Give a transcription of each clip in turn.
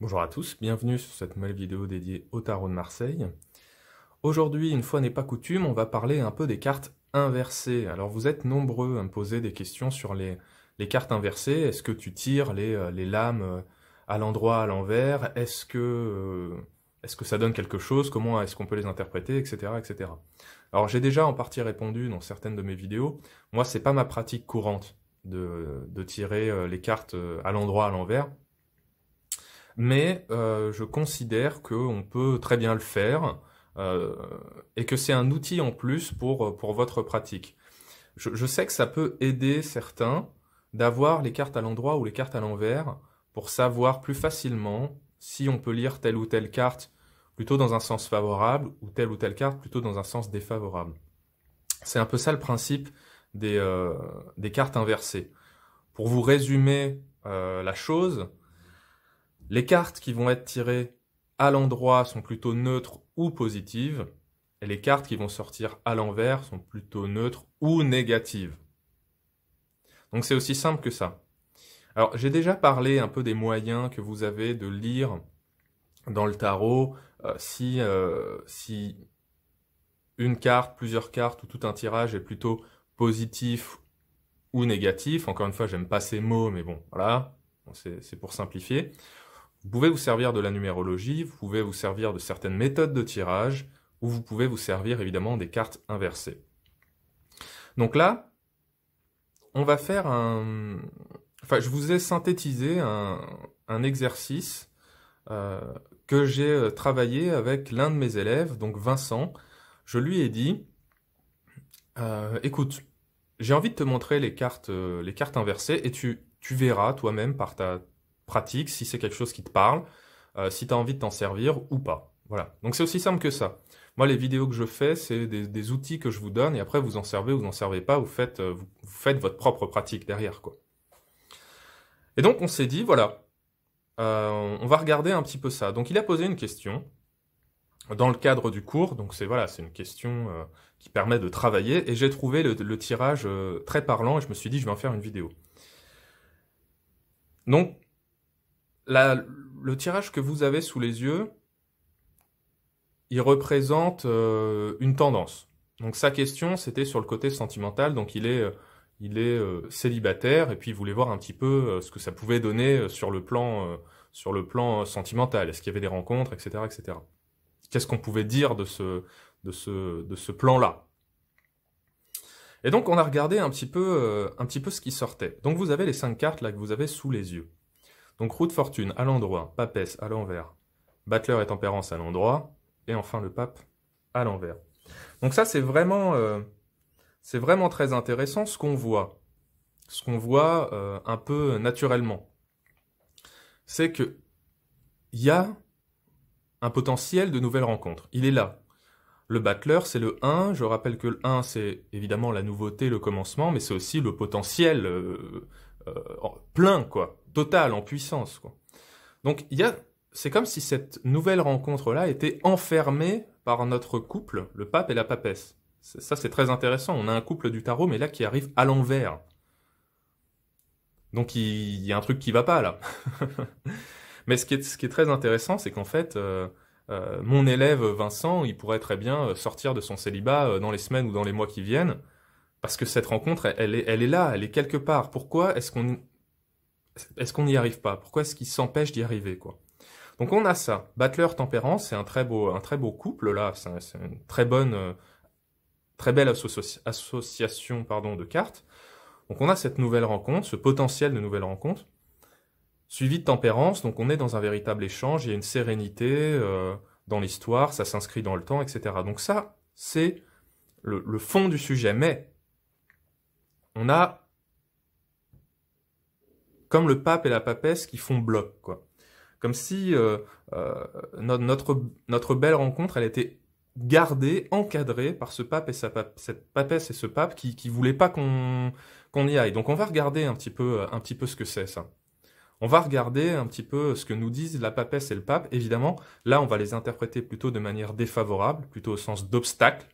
Bonjour à tous, bienvenue sur cette nouvelle vidéo dédiée au tarot de Marseille. Aujourd'hui, une fois n'est pas coutume, on va parler un peu des cartes inversées. Alors vous êtes nombreux à me poser des questions sur les cartes inversées. Est-ce que tu tires les lames à l'endroit, à l'envers? Est-ce que ça donne quelque chose? Comment est-ce qu'on peut les interpréter, etc., etc. Alors j'ai déjà en partie répondu dans certaines de mes vidéos. Moi, c'est pas ma pratique courante de tirer les cartes à l'endroit, à l'envers. Mais je considère qu'on peut très bien le faire euh, et que c'est un outil en plus pour votre pratique. Je sais que ça peut aider certains d'avoir les cartes à l'endroit ou les cartes à l'envers pour savoir plus facilement si on peut lire telle ou telle carte plutôt dans un sens favorable ou telle carte plutôt dans un sens défavorable. C'est un peu ça le principe des cartes inversées. Pour vous résumer la chose, les cartes qui vont être tirées à l'endroit sont plutôt neutres ou positives, et les cartes qui vont sortir à l'envers sont plutôt neutres ou négatives. Donc c'est aussi simple que ça. Alors j'ai déjà parlé un peu des moyens que vous avez de lire dans le tarot si une carte, plusieurs cartes ou tout un tirage est plutôt positif ou négatif. Encore une fois, j'aime pas ces mots, mais bon, voilà, c'est pour simplifier. Vous pouvez vous servir de la numérologie, vous pouvez vous servir de certaines méthodes de tirage, ou vous pouvez vous servir évidemment des cartes inversées. Donc là, on va faire Enfin, je vous ai synthétisé un exercice que j'ai travaillé avec l'un de mes élèves, donc Vincent. Je lui ai dit, écoute, j'ai envie de te montrer les cartes inversées, et tu verras toi-même par ta pratique si c'est quelque chose qui te parle, si tu as envie de t'en servir ou pas. Voilà. Donc c'est aussi simple que ça. Moi, les vidéos que je fais, c'est des outils que je vous donne, et après vous en servez ou vous n'en servez pas, vous faites votre propre pratique derrière, quoi. Et donc on s'est dit, voilà, on va regarder un petit peu ça. Donc il a posé une question dans le cadre du cours, donc c'est une question qui permet de travailler, et j'ai trouvé le tirage très parlant, et je me suis dit, je vais en faire une vidéo. Donc, le tirage que vous avez sous les yeux, il représente une tendance. Donc sa question, c'était sur le côté sentimental, donc il est célibataire, et puis il voulait voir un petit peu ce que ça pouvait donner sur le plan sentimental. Est-ce qu'il y avait des rencontres, etc., etc. Qu'est-ce qu'on pouvait dire de ce plan-là? Et donc on a regardé un petit peu ce qui sortait. Donc vous avez les 5 cartes là que vous avez sous les yeux. Donc roue de fortune à l'endroit, papesse à l'envers, battleur et tempérance à l'endroit, et enfin le pape à l'envers. Donc ça c'est vraiment très intéressant ce qu'on voit. Ce qu'on voit un peu naturellement. C'est que il y a un potentiel de nouvelles rencontres. Il est là. Le battleur, c'est le 1. Je rappelle que le 1, c'est évidemment la nouveauté, le commencement, mais c'est aussi le potentiel plein, quoi. Total, en puissance, quoi. Donc, c'est comme si cette nouvelle rencontre-là était enfermée par notre couple, le pape et la papesse. Ça, c'est très intéressant. On a un couple du tarot, mais là, qui arrive à l'envers. Donc, il y a un truc qui va pas, là. Mais ce qui est très intéressant, c'est qu'en fait, mon élève Vincent, il pourrait très bien sortir de son célibat dans les semaines ou dans les mois qui viennent, parce que cette rencontre, elle est là, elle est quelque part. Pourquoi est-ce qu'on n'y arrive pas? Pourquoi est-ce qu'il s'empêche d'y arriver, quoi? Donc on a ça. Battleur tempérance, c'est un très beau couple là. C'est une très belle association, pardon, de cartes. Donc on a cette nouvelle rencontre, ce potentiel de nouvelle rencontre. Suivi de tempérance, donc on est dans un véritable échange, il y a une sérénité dans l'histoire, ça s'inscrit dans le temps, etc. Donc ça, c'est le fond du sujet. Mais on a comme le pape et la papesse qui font bloc, quoi. Comme si notre belle rencontre, elle était gardée, encadrée par ce pape et cette papesse et ce pape qui voulaient pas qu'on y aille. Donc on va regarder un petit peu ce que c'est, ça. On va regarder un petit peu ce que nous disent la papesse et le pape. Évidemment, là, on va les interpréter plutôt de manière défavorable, plutôt au sens d'obstacle,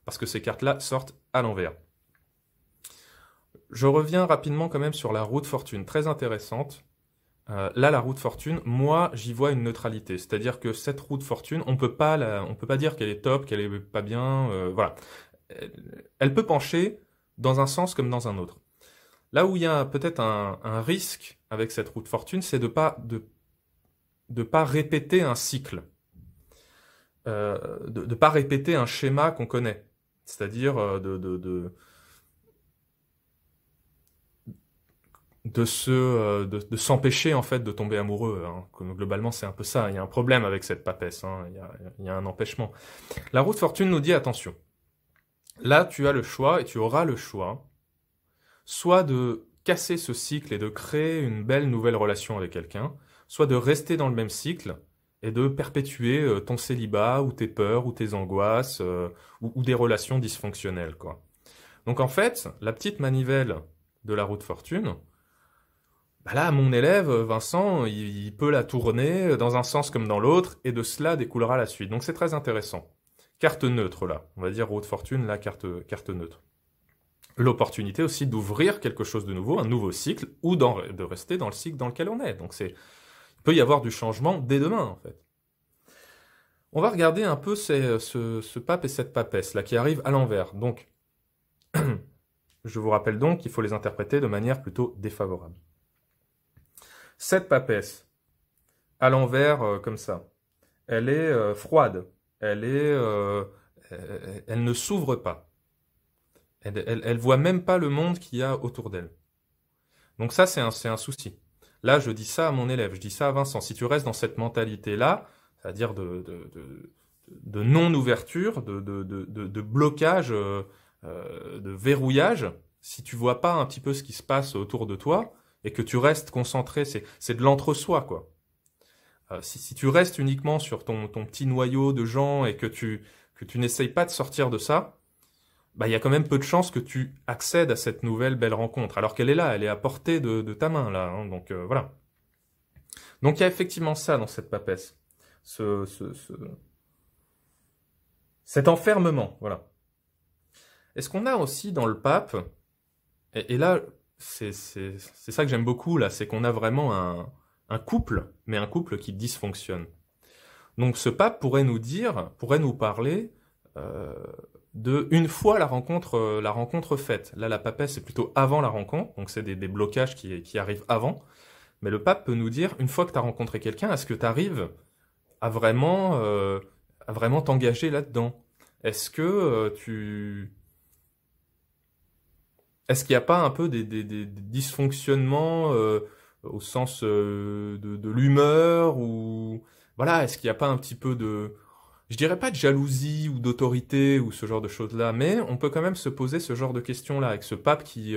parce que ces cartes-là sortent à l'envers. Je reviens rapidement quand même sur la roue de fortune, très intéressante. Là, la roue de fortune, moi, j'y vois une neutralité. C'est-à-dire que cette roue de fortune, on peut pas dire qu'elle est top, qu'elle est pas bien, voilà. Elle peut pencher dans un sens comme dans un autre. Là où il y a peut-être un risque avec cette roue de fortune, c'est de pas répéter un cycle, de pas répéter un schéma qu'on connaît. C'est-à-dire de s'empêcher en fait de tomber amoureux, hein. Globalement, c'est un peu ça. Il y a un problème avec cette papesse, hein. Il y a un empêchement. La roue de fortune nous dit attention. Là, tu as le choix et tu auras le choix, soit de casser ce cycle et de créer une belle nouvelle relation avec quelqu'un, soit de rester dans le même cycle et de perpétuer ton célibat ou tes peurs ou tes angoisses ou des relations dysfonctionnelles, quoi. Donc en fait, la petite manivelle de la roue de fortune, bah là, mon élève, Vincent, il peut la tourner dans un sens comme dans l'autre, et de cela découlera la suite. Donc c'est très intéressant. Carte neutre, là. On va dire roue de fortune, là, carte neutre. L'opportunité aussi d'ouvrir quelque chose de nouveau, un nouveau cycle, ou de rester dans le cycle dans lequel on est. Donc il peut y avoir du changement dès demain, en fait. On va regarder un peu ce pape et cette papesse, là, qui arrivent à l'envers. Donc, je vous rappelle donc qu'il faut les interpréter de manière plutôt défavorable. Cette papesse, à l'envers, comme ça, elle est froide, elle ne s'ouvre pas. Elle voit même pas le monde qu'il y a autour d'elle. Donc ça, c'est un souci. Là, je dis ça à mon élève, je dis ça à Vincent. Si tu restes dans cette mentalité-là, c'est-à-dire de non-ouverture, de blocage, de verrouillage, si tu vois pas un petit peu ce qui se passe autour de toi, et que tu restes concentré, c'est de l'entre-soi, quoi. Si tu restes uniquement sur ton petit noyau de gens et que tu n'essayes pas de sortir de ça, bah, il y a quand même peu de chances que tu accèdes à cette nouvelle belle rencontre, alors qu'elle est là, elle est à portée de ta main, là, hein, donc voilà. Donc il y a effectivement ça dans cette papesse. Cet enfermement, voilà. Et ce qu'on a aussi dans le pape, et là, c'est ça que j'aime beaucoup, là, c'est qu'on a vraiment un couple, mais un couple qui dysfonctionne. Donc ce pape pourrait nous parler de une fois la rencontre faite. Là, la papesse, c'est plutôt avant la rencontre, donc c'est des blocages qui arrivent avant. Mais le pape peut nous dire, une fois que tu as rencontré quelqu'un, est-ce que tu arrives à vraiment t'engager là-dedans? Est-ce que est-ce qu'il n'y a pas un peu des dysfonctionnements au sens de l'humeur ou voilà, est-ce qu'il n'y a pas un petit peu je dirais pas de jalousie ou d'autorité ou ce genre de choses-là, mais on peut quand même se poser ce genre de questions-là avec ce pape qui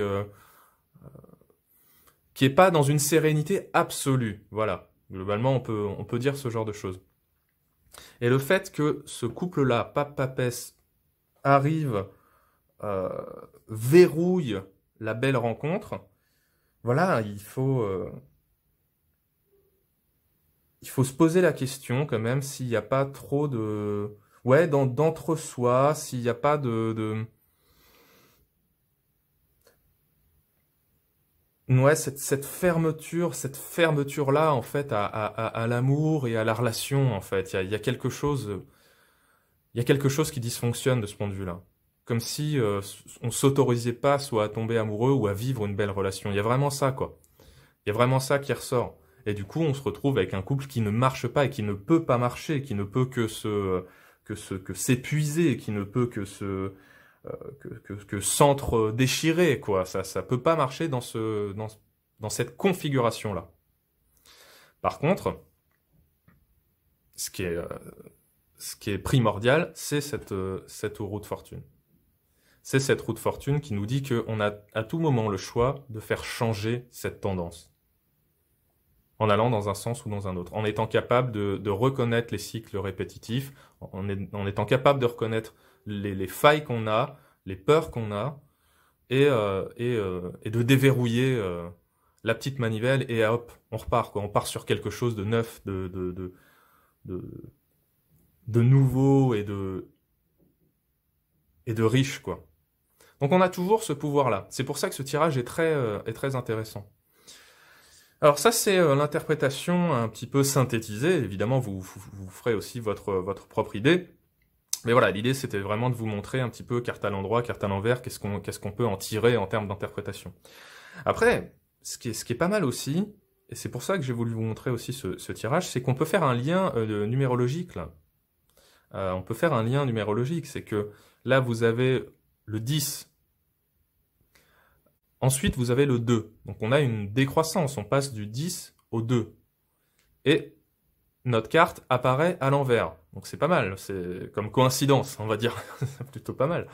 est pas dans une sérénité absolue. Voilà, globalement on peut dire ce genre de choses. Et le fait que ce couple-là, pape-papesse, arrive euh, verrouille la belle rencontre, voilà, il faut se poser la question quand même s'il n'y a pas trop ouais, d'entre-soi, s'il n'y a pas ouais, cette fermeture-là, en fait, à l'amour et à la relation, en fait. Il y a il y a quelque chose qui dysfonctionne de ce point de vue-là. Comme si on s'autorisait pas soit à tomber amoureux ou à vivre une belle relation. Il y a vraiment ça, quoi. Il y a vraiment ça qui ressort. Et du coup, on se retrouve avec un couple qui ne marche pas et qui ne peut pas marcher, qui ne peut que s'épuiser, qui ne peut que s'entre-déchirer, quoi. Ça peut pas marcher dans cette configuration-là. Par contre, ce qui est primordial, c'est cette roue de fortune. C'est cette roue de fortune qui nous dit qu'on a à tout moment le choix de faire changer cette tendance. En allant dans un sens ou dans un autre. En étant capable de reconnaître les cycles répétitifs, en étant capable de reconnaître les failles qu'on a, les peurs qu'on a, et de déverrouiller la petite manivelle, et hop, on repart, quoi. On part sur quelque chose de neuf, de nouveau et de riche, quoi. Donc on a toujours ce pouvoir-là. C'est pour ça que ce tirage est très intéressant. Alors ça, c'est l'interprétation un petit peu synthétisée. Évidemment, vous ferez aussi votre propre idée. Mais voilà, l'idée, c'était vraiment de vous montrer un petit peu carte à l'endroit, carte à l'envers, qu'est-ce qu'on peut en tirer en termes d'interprétation. Après, ce qui est pas mal aussi, et c'est pour ça que j'ai voulu vous montrer aussi ce tirage, c'est qu'on peut faire un lien numérologique, là. On peut faire un lien numérologique, c'est que là, vous avez le 10. Ensuite, vous avez le 2. Donc on a une décroissance, on passe du 10 au 2. Et notre carte apparaît à l'envers. Donc c'est pas mal, c'est comme coïncidence, on va dire. C'est plutôt pas mal.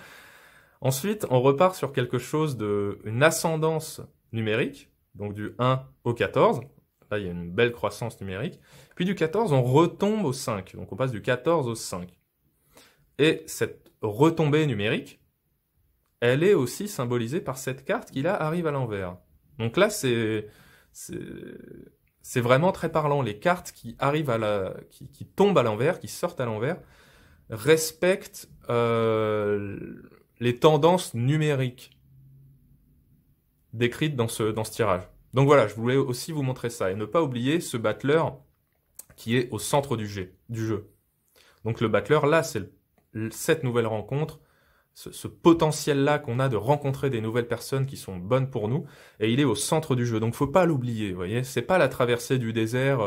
Ensuite, on repart sur quelque chose une ascendance numérique, donc du 1 au 14. Là, il y a une belle croissance numérique. Puis du 14, on retombe au 5. Donc on passe du 14 au 5. Et cette retombée numérique, elle est aussi symbolisée par cette carte qui là arrive à l'envers. Donc là, c'est vraiment très parlant. Les cartes qui arrivent qui tombent à l'envers, qui sortent à l'envers, respectent les tendances numériques décrites dans ce tirage. Donc voilà, je voulais aussi vous montrer ça. Et ne pas oublier ce battleur qui est au centre du jeu. Donc le battleur, là, c'est cette nouvelle rencontre, ce potentiel-là qu'on a de rencontrer des nouvelles personnes qui sont bonnes pour nous, et il est au centre du jeu. Donc faut pas l'oublier, vous voyez. C'est pas la traversée du désert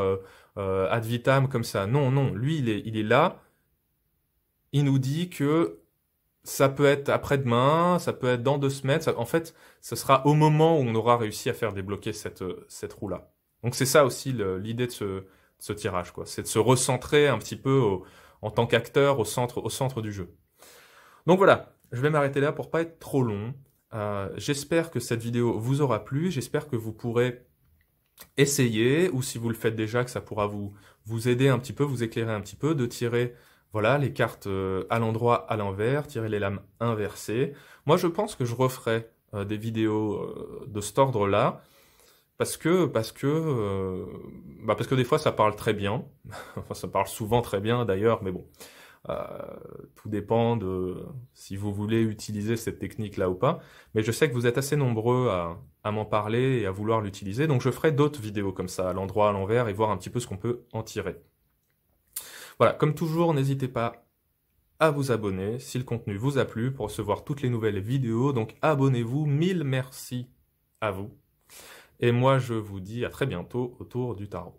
ad vitam comme ça. Non, non, lui, il est là. Il nous dit que ça peut être après-demain, ça peut être dans 2 semaines. En fait, ce sera au moment où on aura réussi à faire débloquer cette roue-là. Donc c'est ça aussi l'idée de ce tirage, quoi. C'est de se recentrer un petit peu en tant qu'acteur au centre du jeu. Donc voilà, je vais m'arrêter là pour pas être trop long. J'espère que cette vidéo vous aura plu. J'espère que vous pourrez essayer, ou si vous le faites déjà, que ça pourra vous aider un petit peu, vous éclairer un petit peu, de tirer voilà, les cartes à l'endroit, à l'envers, tirer les lames inversées. Moi, je pense que je referai des vidéos de cet ordre-là, parce que des fois, ça parle très bien. Enfin, ça parle souvent très bien, d'ailleurs, mais bon. Tout dépend de si vous voulez utiliser cette technique-là ou pas. Mais je sais que vous êtes assez nombreux à m'en parler et à vouloir l'utiliser. Donc je ferai d'autres vidéos comme ça, à l'endroit, à l'envers, et voir un petit peu ce qu'on peut en tirer. Voilà, comme toujours, n'hésitez pas à vous abonner si le contenu vous a plu pour recevoir toutes les nouvelles vidéos. Donc abonnez-vous, 1000 merci à vous. Et moi, je vous dis à très bientôt autour du tarot.